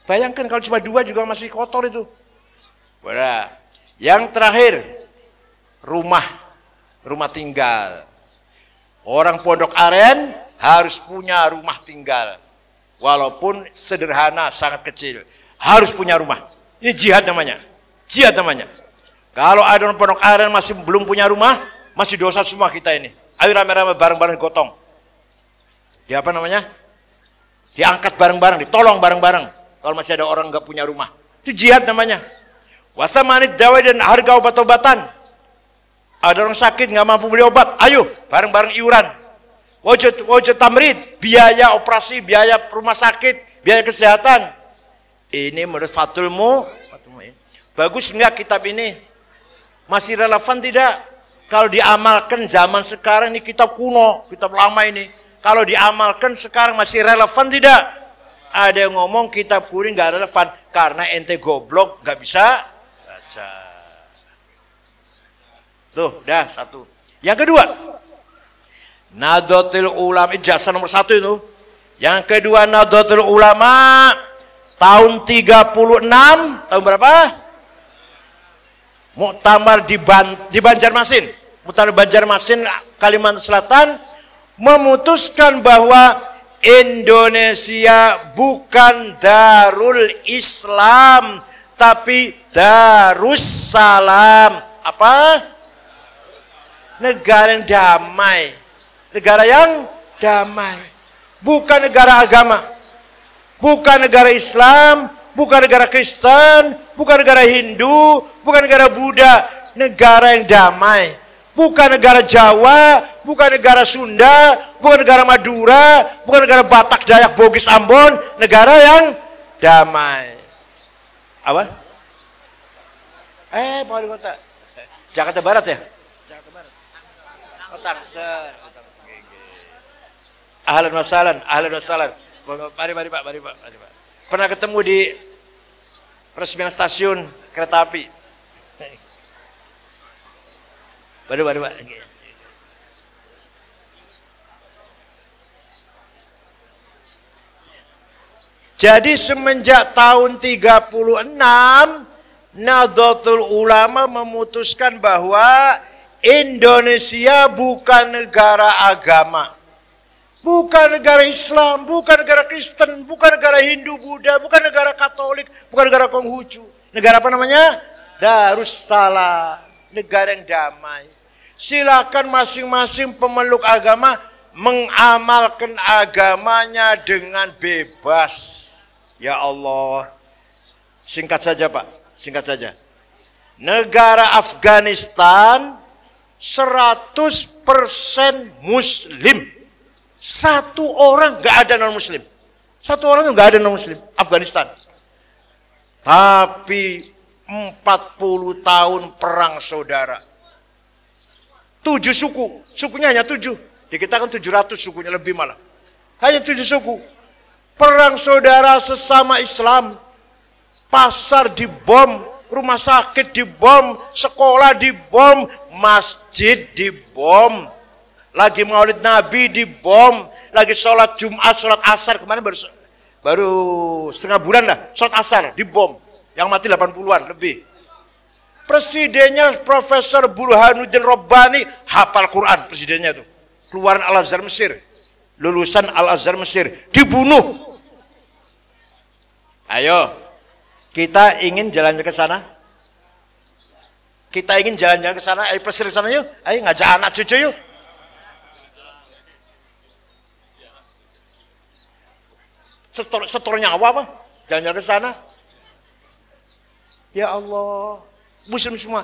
Bayangkan kalau cuma 2 juga masih kotor itu. Nah, yang terakhir, rumah tinggal. Orang Pondok Aren harus punya rumah tinggal. Walaupun sederhana, sangat kecil. Harus punya rumah. Ini jihad namanya. Jihad namanya. Kalau ada orang Pondok Aren masih belum punya rumah, masih dosa semua kita ini. Ayo rame-rame bareng-bareng gotong. Ya apa namanya? Diangkat bareng-bareng, ditolong bareng-bareng. Kalau masih ada orang nggak punya rumah, itu jihad namanya. Wasamanid dawai, dan harga obat-obatan. Ada orang sakit nggak mampu beli obat, ayo bareng-bareng iuran. Wajib tamrid, biaya operasi, biaya rumah sakit, biaya kesehatan. Ini menurut Fathulmu, bagus nggak kitab ini? Masih relevan tidak? Kalau diamalkan zaman sekarang ini kitab kuno, kitab lama ini. Kalau diamalkan sekarang masih relevan tidak? Ada yang ngomong kitab kuning nggak relevan karena ente goblok nggak bisa baca. Tuh, dah satu. Yang kedua, Nahdlatul Ulama, ijazah nomor 1 itu. Yang kedua, Nahdlatul Ulama tahun 36, tahun berapa? Muktamar di Banjarmasin. Muktamar Banjarmasin, Kalimantan Selatan, memutuskan bahwa Indonesia bukan Darul Islam, tapi Darussalam. Apa? Negara yang damai. Negara yang damai. Bukan negara agama. Bukan negara Islam, bukan negara Kristen, bukan negara Hindu, bukan negara Buddha. Negara yang damai. Bukan negara Jawa, bukan negara Sunda, bukan negara Madura, bukan negara Batak, Dayak, Bugis, Ambon, negara yang damai. Apa? Wali kota. Jakarta Barat ya? Jakarta Barat. Tangsel. Ahlan wasalan. Mari Pak. Pernah ketemu di peresmian stasiun kereta api. Baru. Jadi semenjak tahun 36, Nahdlatul Ulama memutuskan bahwa Indonesia bukan negara agama. Bukan negara Islam, bukan negara Kristen, bukan negara Hindu, Buddha, bukan negara Katolik, bukan negara Konghucu. Negara apa namanya? Darussalam, negara yang damai. Silakan masing-masing pemeluk agama mengamalkan agamanya dengan bebas. Ya Allah. Singkat saja Pak, singkat saja. Negara Afghanistan 100% Muslim. Satu orang nggak ada non Muslim. Satu orang nggak ada non Muslim. Afghanistan. Tapi 40 tahun perang saudara. 7 suku, sukunya hanya 7. Di kita kan 700 sukunya, lebih malah. Hanya 7 suku. Perang saudara sesama Islam. Pasar dibom, rumah sakit dibom, sekolah dibom, masjid dibom. Lagi maulid Nabi dibom, lagi sholat Jumat, sholat asar kemarin baru setengah bulan lah, sholat asar dibom. Yang mati 80-an lebih. Presidennya Profesor Burhanuddin Rabbani hafal Quran, presidennya itu. Keluaran Al-Azhar Mesir, lulusan Al-Azhar Mesir, dibunuh. Ayo, kita ingin jalan ke sana. Kita ingin jalan-jalan ke sana. Ayo presiden ke sana yuk. Ayo ngajak anak cucu yuk. Setor nyawa apa? Jalan-jalan ke sana. Ya Allah, muslim semua.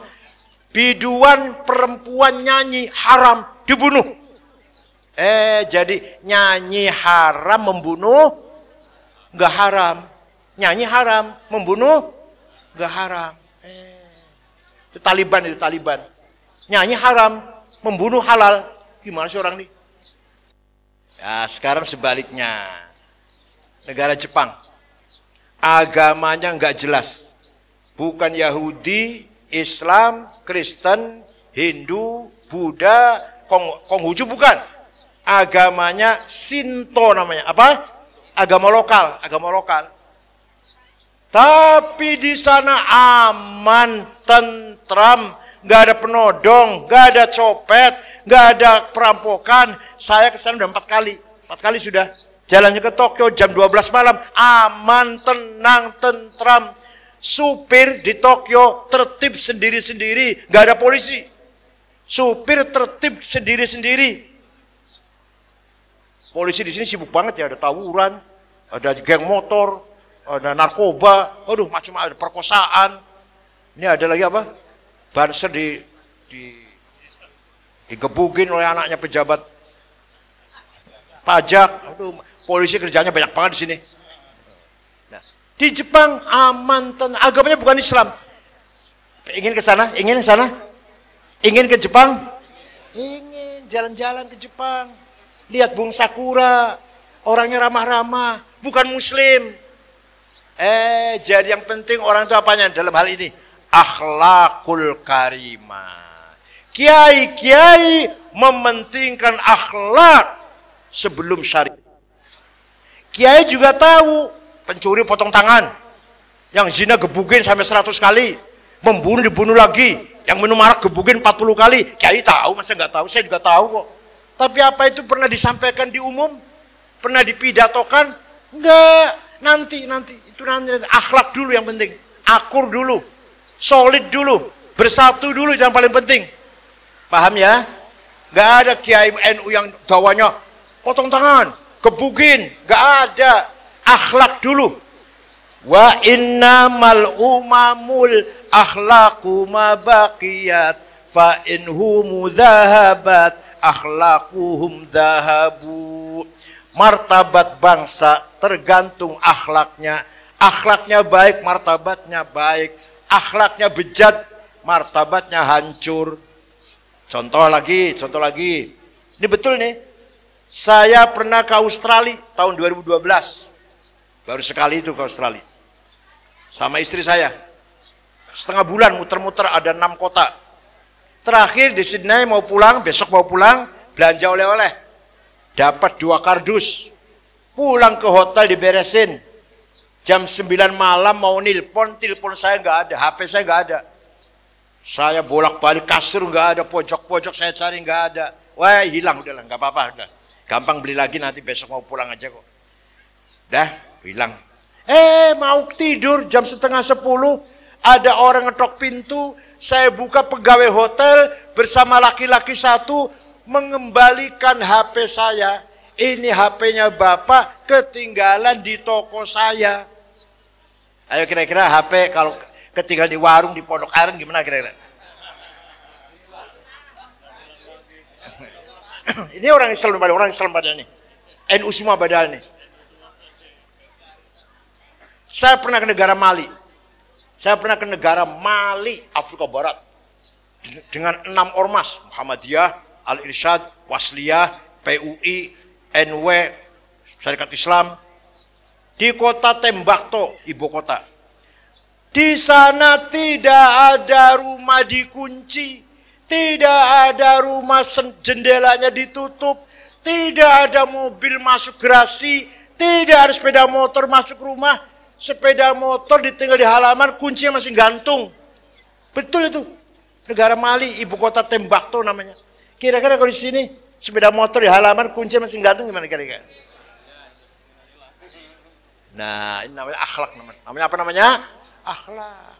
Biduan perempuan nyanyi haram dibunuh. Jadi nyanyi haram membunuh nggak haram. Nyanyi haram membunuh nggak haram. Itu Taliban. Nyanyi haram membunuh halal. Gimana sih orang ini? Ya sekarang sebaliknya. Negara Jepang agamanya nggak jelas. Bukan Yahudi, Islam, Kristen, Hindu, Buddha, Konghucu bukan. Agamanya Shinto namanya. Apa? Agama lokal. Tapi di sana aman, tentram, nggak ada penodong, nggak ada copet, nggak ada perampokan. Saya ke sana udah 4 kali. 4 kali sudah. Jalannya ke Tokyo jam 12 malam, aman, tenang, tentram. Supir di Tokyo tertib sendiri-sendiri, nggak ada polisi. Supir tertib sendiri-sendiri. Polisi di sini sibuk banget ya, ada tawuran, ada geng motor, ada narkoba, aduh macam ada perkosaan. Ini ada lagi apa? Banser digebugin oleh anaknya pejabat pajak. Aduh, polisi kerjanya banyak banget di sini. Nah, di Jepang aman, agamanya bukan Islam. Ingin ke sana? Ingin ke sana? Ingin ke Jepang? Ingin jalan-jalan ke Jepang. Lihat bunga sakura, orangnya ramah-ramah, bukan muslim. Jadi yang penting orang itu apanya dalam hal ini? Akhlakul karimah. Kiai-kiai mementingkan akhlak sebelum syariat. Kiai juga tahu pencuri potong tangan, yang zina gebugin sampai 100 kali, membunuh dibunuh lagi, yang minum arak gebugin 40 kali. Kiai tahu, masa nggak tahu? Saya juga tahu kok. Tapi apa itu pernah disampaikan di umum? Pernah dipidatokan? Enggak. Nanti. Itu nanti. Akhlak dulu yang penting. Akur dulu. Solid dulu. Bersatu dulu yang paling penting. Paham ya? Enggak ada kiai NU yang dawanya potong tangan, gebugin. Enggak ada. Akhlak dulu. Wa innamal umamul akhlaqu ma baqiyat fa inhum dhahabat akhlaquhum dhahabu. Martabat bangsa tergantung akhlaknya. Akhlaknya baik, martabatnya baik. Akhlaknya bejat, martabatnya hancur. Contoh lagi. Ini betul nih. Saya pernah ke Australia tahun 2012. Baru sekali itu ke Australia. Sama istri saya. Setengah bulan muter-muter ada 6 kota. Terakhir di Sydney mau pulang, besok mau pulang, belanja oleh-oleh. Dapat 2 kardus. Pulang ke hotel diberesin. Jam 9 malam mau telepon saya nggak ada, HP saya nggak ada. Saya bolak-balik kasur nggak ada, pojok-pojok saya cari nggak ada. Wah hilang udahlah, nggak apa-apa. Udah. Gampang beli lagi nanti besok mau pulang aja kok. Dah hilang. Mau tidur jam setengah 10, ada orang ngetok pintu. Saya buka, pegawai hotel bersama laki-laki satu mengembalikan HP saya. Ini HP-nya Bapak ketinggalan di toko saya. Ayo kira-kira HP kalau ketinggalan di warung di Pondok Aren gimana kira-kira? Ini orang Islam pada ini. NU semua badal nih. Saya pernah ke negara Mali. Afrika Barat. dengan 6 ormas, Muhammadiyah, Al-Irsyad, Wasliyah, PUI, NW, Syarikat Islam, di kota Tembakto, ibu kota. Di sana tidak ada rumah dikunci, tidak ada rumah jendelanya ditutup, tidak ada mobil masuk garasi, tidak ada sepeda motor masuk rumah, sepeda motor ditinggal di halaman, kuncinya masih gantung. Betul itu. Negara Mali, ibu kota Tembakto namanya. Kira-kira kalau di sini sepeda motor di halaman, kuncinya masih gantung gimana kira-kira? Nah, ini namanya akhlak namanya. Namanya apa namanya? Akhlak.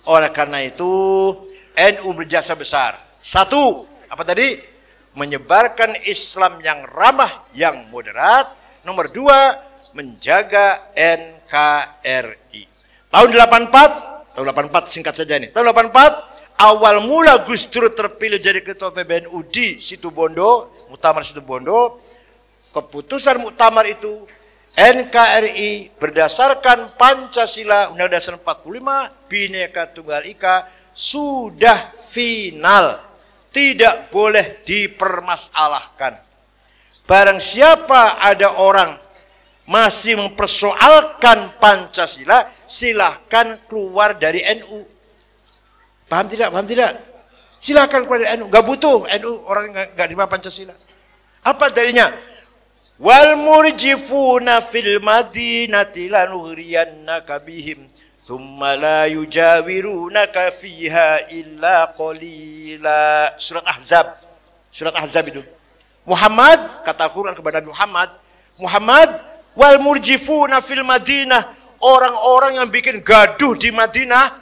Oleh karena itu, NU berjasa besar. 1, apa tadi? Menyebarkan Islam yang ramah, yang moderat. Nomor 2, menjaga NKRI. Tahun 84, tahun 84 singkat saja nih. Tahun 84, awal mula Gus Dur terpilih jadi ketua PBNU di Situbondo, Muktamar Situbondo. Keputusan muktamar itu, NKRI berdasarkan Pancasila Undang-Undang Dasar 45, Bhinneka Tunggal Ika sudah final, tidak boleh dipermasalahkan. Barang siapa ada orang masih mempersoalkan Pancasila, silahkan keluar dari NU. Paham tidak? Paham tidak? Silahkan keluar dari NU. Gak butuh NU orang gak terima Pancasila. Apa dalilnya? Wal murjifuna fil madinati lanuhriyannaka bihim thumma la yujawirunaka fiha illa qalila. Surat Ahzab. Surat Ahzab itu. Muhammad, kata Quran kepada Muhammad, Muhammad, wal murjifuna fil madinah, orang-orang yang bikin gaduh di Madinah,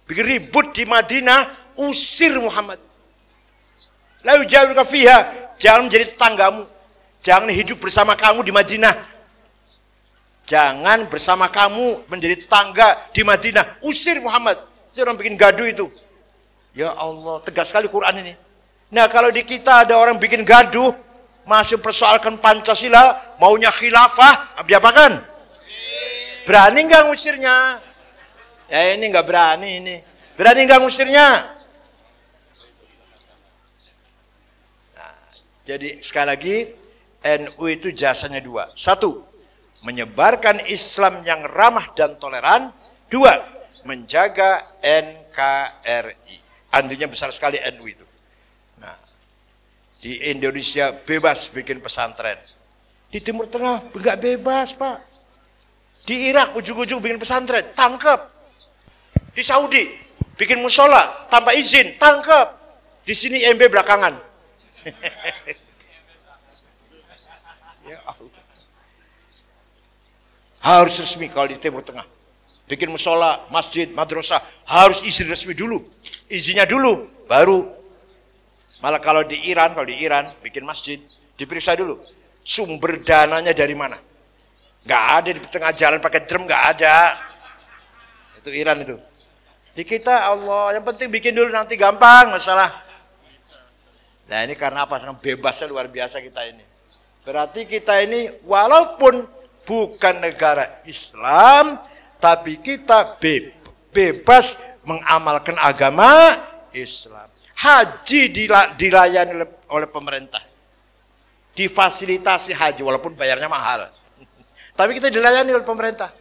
bikin ribut di Madinah, usir Muhammad. La yujawiruka fiha, jangan menjadi tetanggamu. Jangan hidup bersama kamu di Madinah. Jangan bersama kamu menjadi tetangga di Madinah. Usir Muhammad. Itu orang bikin gaduh itu. Ya Allah, tegas sekali Quran ini. Nah, kalau di kita ada orang bikin gaduh, masih persoalkan Pancasila, maunya khilafah, diapakan? Berani nggak ngusirnya? Ya ini nggak berani ini. Berani nggak ngusirnya? Nah, jadi sekali lagi, NU itu jasanya 2. 1, menyebarkan Islam yang ramah dan toleran. 2, menjaga NKRI. Andilnya besar sekali NU itu. Nah, di Indonesia bebas bikin pesantren. Di Timur Tengah enggak bebas, Pak. Di Irak ujung-ujung bikin pesantren, tangkap. Di Saudi bikin musola tanpa izin, tangkap. Di sini MB belakangan. Harus resmi kalau di Timur Tengah. Bikin musola, masjid, madrasah, harus izin resmi dulu. Izinnya dulu, baru. Malah kalau di Iran bikin masjid, diperiksa dulu. Sumber dananya dari mana? Nggak ada di tengah jalan pakai drum, nggak ada. Itu Iran itu. Di kita Allah, yang penting bikin dulu nanti gampang masalah. Nah ini karena apa? Bebasnya luar biasa kita ini. Berarti kita ini walaupun bukan negara Islam, tapi kita bebas mengamalkan agama Islam. Haji dilayani oleh pemerintah. Difasilitasi haji, walaupun bayarnya mahal. Tapi kita dilayani oleh pemerintah.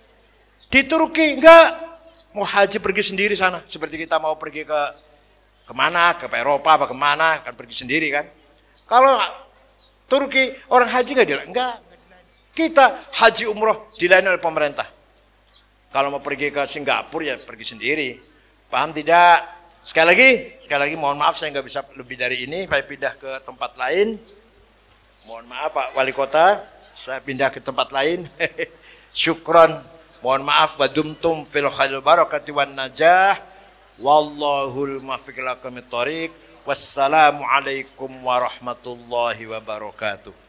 Di Turki enggak. Mau haji pergi sendiri sana. Seperti kita mau pergi kemana, ke Eropa apa kemana, kan pergi sendiri kan. Kalau Turki, orang haji enggak. Kita haji umroh dilayani oleh pemerintah. Kalau mau pergi ke Singapura ya pergi sendiri. Paham tidak? Sekali lagi mohon maaf saya nggak bisa lebih dari ini. Saya pindah ke tempat lain. Mohon maaf Pak Wali Kota, saya pindah ke tempat lain. Syukron. Mohon maaf. Wa dumtum fil khairil barakati wan najah. Wallahul muwaffiq ila aqwamit thoriq. Wassalamualaikum warahmatullahi wabarakatuh.